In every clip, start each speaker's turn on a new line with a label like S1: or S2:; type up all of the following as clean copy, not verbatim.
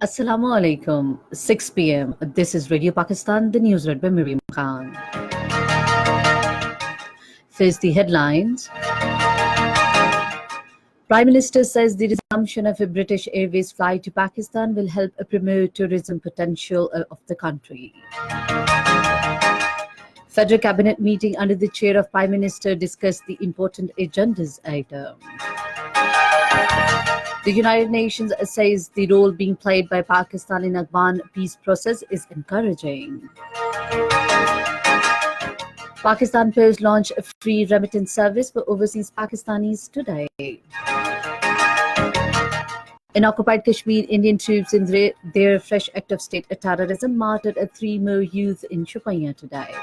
S1: Assalamu alaikum. 6 p.m. This is Radio Pakistan, the news read by Miriam Khan. First, the headlines. Prime Minister says the resumption of a British Airways flight to Pakistan will help promote tourism potential of the country. Federal Cabinet meeting under the chair of Prime Minister discussed the important agendas item. The United Nations says the role being played by Pakistan in Afghan peace process is encouraging. Pakistan Post launched a free remittance service for overseas Pakistanis today. In occupied Kashmir, Indian troops in their fresh act of state terrorism martyred 3 more youth in Shopaya today.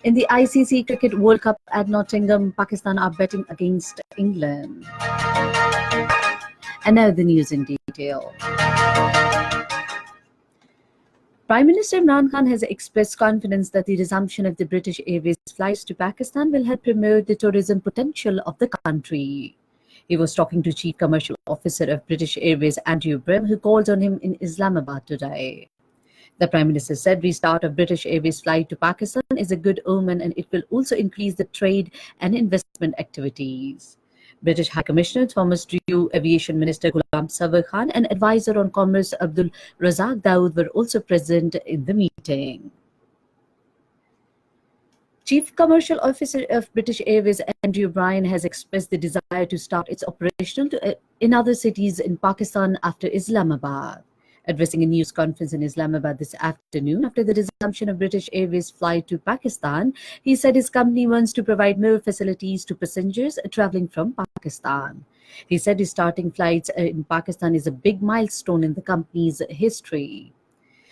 S1: In the ICC Cricket World Cup at Nottingham, Pakistan are betting against England. And now the news in detail. Prime Minister Imran Khan has expressed confidence that the resumption of the British Airways flights to Pakistan will help promote the tourism potential of the country. He was talking to Chief Commercial Officer of British Airways, Andrew Brim, who called on him in Islamabad today. The Prime Minister said restart of British Airways flight to Pakistan is a good omen and it will also increase the trade and investment activities. British High Commissioner Thomas Drew, Aviation Minister Ghulam Sarwar Khan and Advisor on Commerce Abdul Razak Dawood were also present in the meeting. Chief Commercial Officer of British Airways Andrew Bryan has expressed the desire to start its operation in other cities in Pakistan after Islamabad. Addressing a news conference in Islamabad this afternoon after the resumption of British Airways flight to Pakistan, he said his company wants to provide more facilities to passengers traveling from Pakistan. He said restarting flights in Pakistan is a big milestone in the company's history.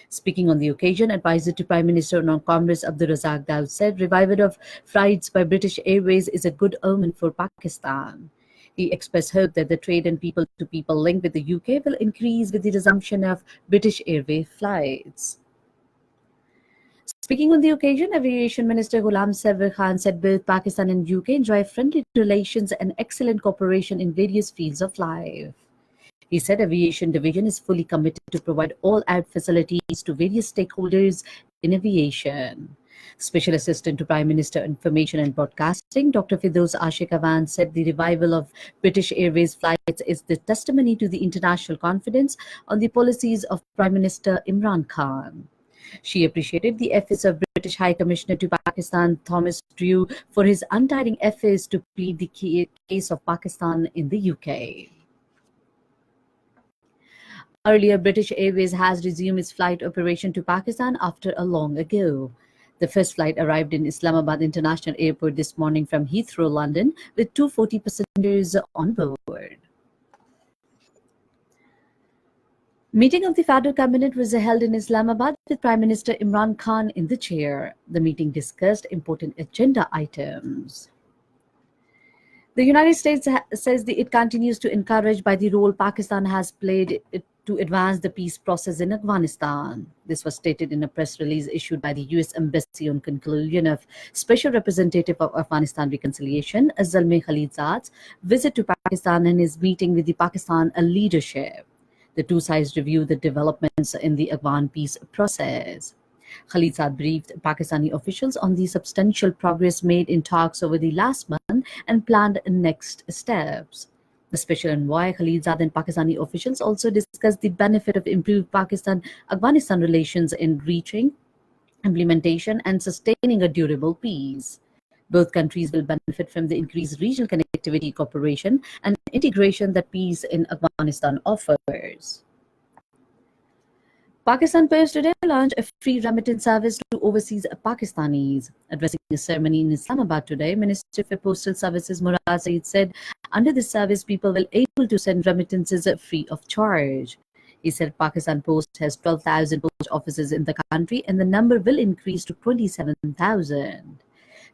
S1: Speaking on the occasion, Advisor to Prime Minister on Commerce Abdul Razak Dawood said revival of flights by British Airways is a good omen for Pakistan. He expressed hope that the trade and people-to-people link with the UK will increase with the resumption of British Airways flights. Speaking on the occasion, Aviation Minister Ghulam Sarwar Khan said both Pakistan and UK enjoy friendly relations and excellent cooperation in various fields of life. He said Aviation Division is fully committed to provide all-out facilities to various stakeholders in aviation. Special Assistant to Prime Minister Information and Broadcasting, Dr. Firdaus Ashik Awan, said the revival of British Airways flights is the testimony to the international confidence on the policies of Prime Minister Imran Khan. She appreciated the efforts of British High Commissioner to Pakistan, Thomas Drew, for his untiring efforts to plead the case of Pakistan in the UK. Earlier, British Airways has resumed its flight operation to Pakistan after a long ago. The first flight arrived in Islamabad International Airport this morning from Heathrow, London, with 240 passengers on board. Meeting of the Federal Cabinet was held in Islamabad with Prime Minister Imran Khan in the chair. The meeting discussed important agenda items. The United States says that it continues to encourage by the role Pakistan has played to advance the peace process in Afghanistan. This was stated in a press release issued by the U.S. Embassy on conclusion of Special Representative of Afghanistan Reconciliation, Zalmay Khalilzad's visit to Pakistan and his meeting with the Pakistan leadership. The two sides reviewed the developments in the Afghan peace process. Khalilzad briefed Pakistani officials on the substantial progress made in talks over the last month and planned next steps. The special envoy Khalilzad and Pakistani officials also discussed the benefit of improved Pakistan-Afghanistan relations in reaching, implementation and sustaining a durable peace. Both countries will benefit from the increased regional connectivity, cooperation and integration that peace in Afghanistan offers. Pakistan Post today launched a free remittance service to overseas Pakistanis. Addressing a ceremony in Islamabad today, Minister for Postal Services Murad Saeed said, under this service, people will be able to send remittances free of charge. He said Pakistan Post has 12,000 post offices in the country and the number will increase to 27,000.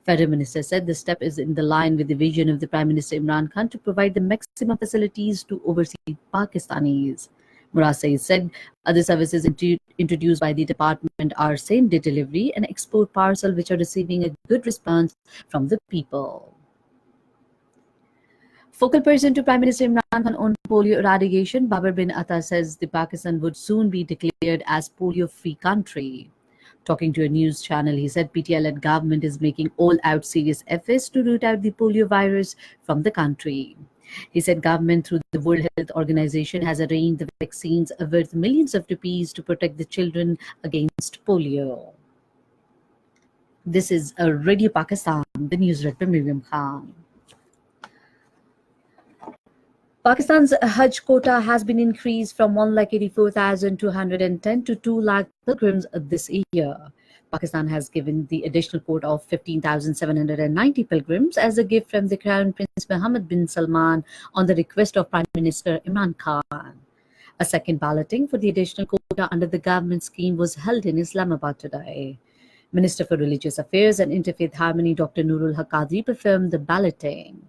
S1: Federal Minister said the step is in the line with the vision of the Prime Minister Imran Khan to provide the maximum facilities to overseas Pakistanis. Murad Saeed said other services introduced by the department are same-day delivery and export parcel, which are receiving a good response from the people. Focal person to Prime Minister Imran Khan on polio eradication, Babar bin Atta says the Pakistan would soon be declared as polio-free country. Talking to a news channel, he said PTI-led government is making all-out serious efforts to root out the polio virus from the country. He said government through the World Health Organization has arranged the vaccines worth millions of rupees to protect the children against polio. This is Radio Pakistan, the news read by Miriam Khan. Pakistan's Hajj quota has been increased from 1,84,210 to 2 lakh pilgrims this year. Pakistan has given the additional quota of 15,790 pilgrims as a gift from the Crown Prince Mohammed bin Salman on the request of Prime Minister Imran Khan. A second balloting for the additional quota under the government scheme was held in Islamabad today. Minister for Religious Affairs and Interfaith Harmony Dr. Nurul Haq Qadri performed the balloting.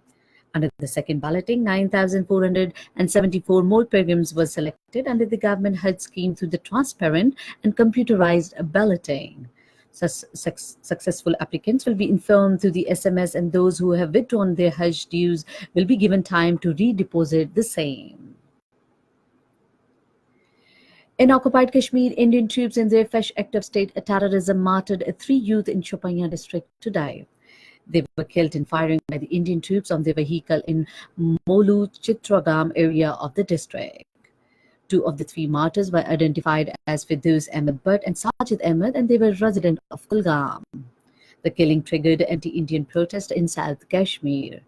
S1: Under the second balloting, 9,474 more pilgrims were selected under the government Hajj scheme through the transparent and computerized balloting. Successful applicants will be informed through the SMS, and those who have withdrawn their Hajj dues will be given time to redeposit the same. In occupied Kashmir, Indian troops in their fresh act of state terrorism martyred 3 youth in Shopania district today. They were killed in firing by the Indian troops on their vehicle in Molu Chitragam area of the district. 2 of the 3 martyrs were identified as Firdaus Ahmed Butt and Sajid Ahmed, and they were residents of Kulgam. The killing triggered anti-Indian protest in South Kashmir.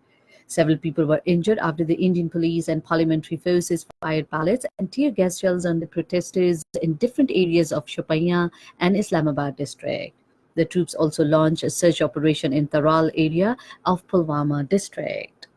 S1: Several people were injured after the Indian police and parliamentary forces fired pellets and tear gas shells on the protesters in different areas of Shopania and Islamabad district. The troops also launched a search operation in Taral area of Pulwama district.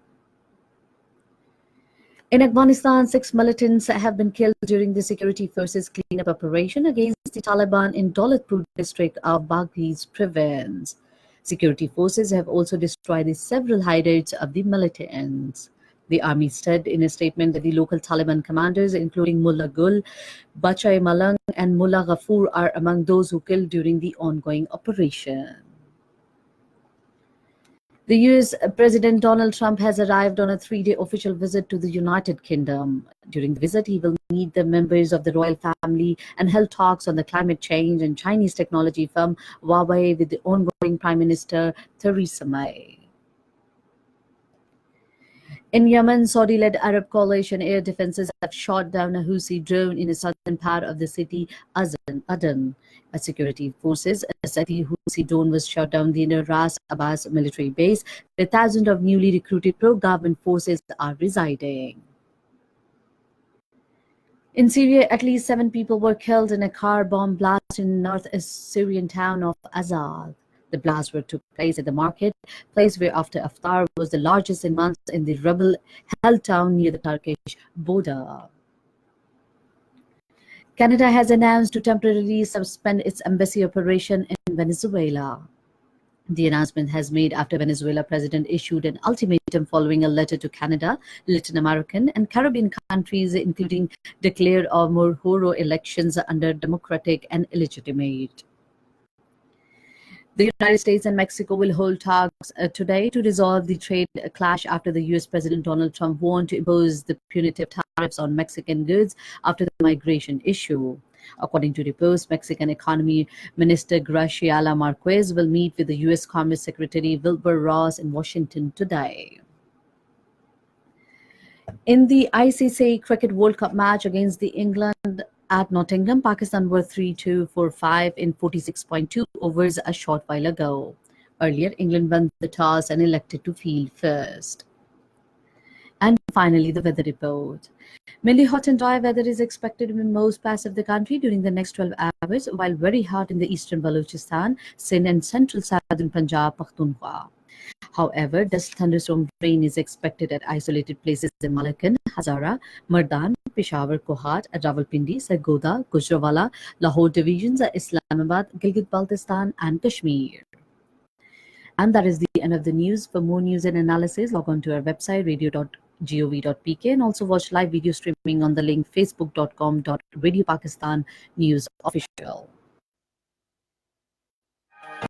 S1: In Afghanistan, 6 militants have been killed during the security forces cleanup operation against the Taliban in Daulatpur district of Baghiz province. Security forces have also destroyed several hideouts of the militants. The army said in a statement that the local Taliban commanders, including Mullah Gul, Bachai Malang, and Mullah Ghafoor, are among those who killed during the ongoing operation. The US President Donald Trump has arrived on a 3-day official visit to the United Kingdom. During the visit, he will meet the members of the royal family and held talks on the climate change and Chinese technology firm Huawei with the ongoing Prime Minister Theresa May. In Yemen, Saudi-led Arab coalition air defenses have shot down a Houthi drone in the southern part of the city Aden. Security forces said the Houthi drone was shot down near Ras Abbas military base, where thousands of newly recruited pro-government forces are residing. In Syria, at least 7 people were killed in a car bomb blast in the north Syrian town of Azad. The blast took place at the market place where after Iftar was the largest in months in the rebel-held town near the Turkish border. Canada has announced to temporarily suspend its embassy operation in Venezuela. The announcement has made after Venezuela president issued an ultimatum following a letter to Canada, Latin American and Caribbean countries, including declared or more thorough elections under democratic and illegitimate. The United States and Mexico will hold talks today to resolve the trade clash after the U.S. President Donald Trump warned to impose the punitive tariffs on Mexican goods after the migration issue. According to reports, Mexican Economy Minister Graciela Marquez will meet with the U.S. Commerce Secretary Wilbur Ross in Washington today. In the ICC Cricket World Cup match against the England at Nottingham, Pakistan were 3-2 for 5 in 46.2 overs a short while ago. Earlier, England won the toss and elected to field first. And finally, the weather report. Mainly hot and dry weather is expected in most parts of the country during the next 12 hours, while very hot in the eastern Balochistan, Sindh and central southern Punjab, Pakhtunkhwa. However, dust thunderstorm rain is expected at isolated places in Malakand, Hazara, Mardan, Peshawar, Kohat, Rawalpindi, Sargodha, Gujranwala, Lahore divisions, Islamabad, Gilgit-Baltistan and Kashmir. And that is the end of the news. For more news and analysis, log on to our website radio.gov.pk and also watch live video streaming on the link facebook.com/Radio Pakistan News Official.